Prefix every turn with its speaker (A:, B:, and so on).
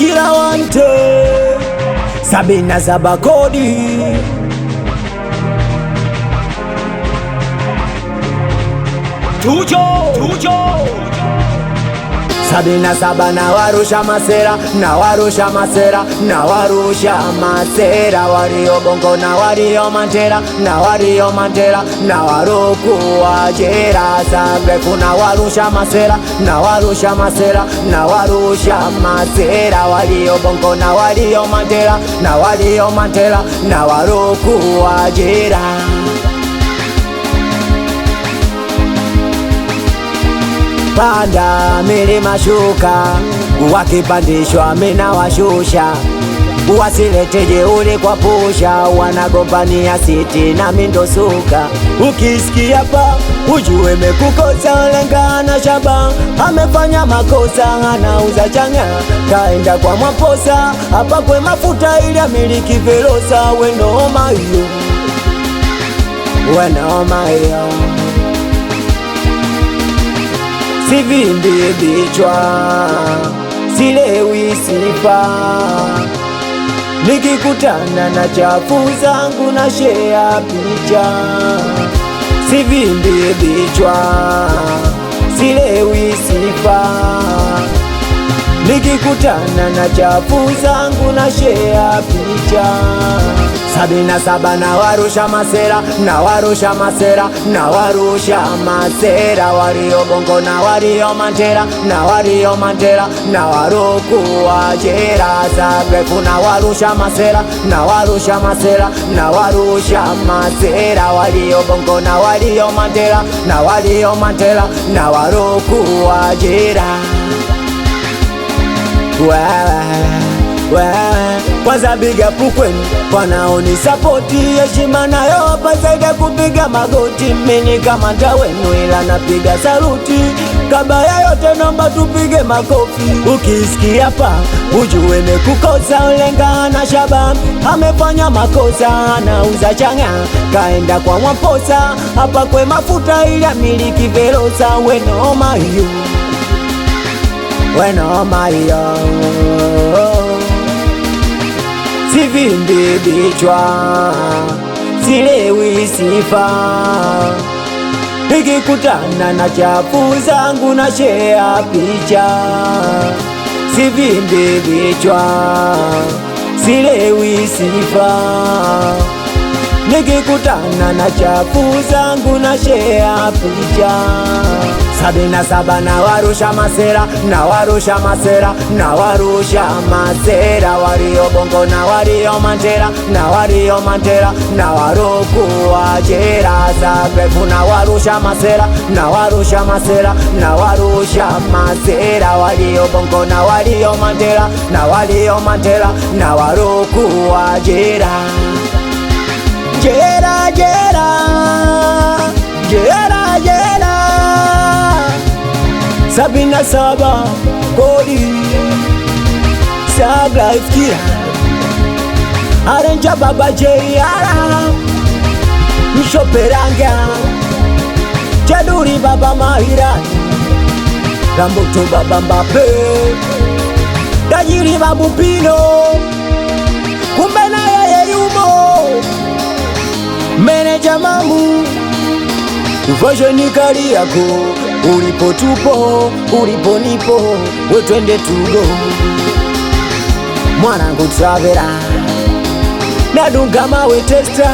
A: kila wante 77 kodi Tujo 77 na warusha masera, na warusha masera, na warusha masera, wario bongo na wario mantera, na wario mantera, na waroku wajera Sagrefu na warusha masera, na warusha masera, na warusha masera, wario bongo na wario mantera, na wario mantera, na waroku wajera Panda milima shuka, wakipandishwa mina washusha, wasilete jeuri kwa pusha, wanagombania siti na mindosuka. Ukisikia pa ujue mekukosa, lenga na shaba amefanya makosa, anauza changa kaenda kwa Mwaposa, hapa kwe mafuta ili amiliki Velosa. Wenoma hiyo, wenoma hiyo, sivimbi bichwa, silewi sifa, nikikutana na chafu zangu na share picha. Sivimbi bichwa, silewi sifa, nikikutana na chafu zangu na share picha. 77 na warusha masera, na warusha masera, na warusha masera, wario bongo na wario mantera, na wario mantera, na waroku wajera Sagrefu na warusha masera, na warusha masera, na warusha masera, wario bongo na wario mantera, na wario mantera, na waroku wajera Kwanza biga pukwenu wanaoni sapoti, heshima nayo hapa zaidi kupiga magoti. Mini kama wenu ila napiga saluti, kabla ya yote nomba tupige makofi. Ukisikia pa ujue mekukosa, lenga na shaba amefanya makosa, anauza changa kaenda kwa Mwaposa, hapa kwe mafuta ili amiliki Velosa. Wenoma hiyo, wenoma hiyo, sivimbi bichwa, silewi sifa, nikikutana na chafu zangu na share picha. Sivimbi bichwa, silewi sifa, nikikutana na chafu zangu na share picha. 77 na warusha masera, na warusha masera, na warusha masera, wario bongo na wario mantera, na wario mantera, na waroku wajera Sagrefu na warusha masera, na warusha masera, na warusha masera, wario bongo na wario mantera, na wario mantera, na waroku wajera Jera, jera, jera, jera 77 kodi Saglife kila Arenja baba Jeyara Mshoperanga Jaduri baba Mahira Rambuto baba Mbappe Tajiri babu Pino Kumbe na yeye yumo Meneja Mamu Vajeni kari yako Ulipo tupo, ulipo nipo, we twende tugo. Mwanangu Travera Nadunga mawe testa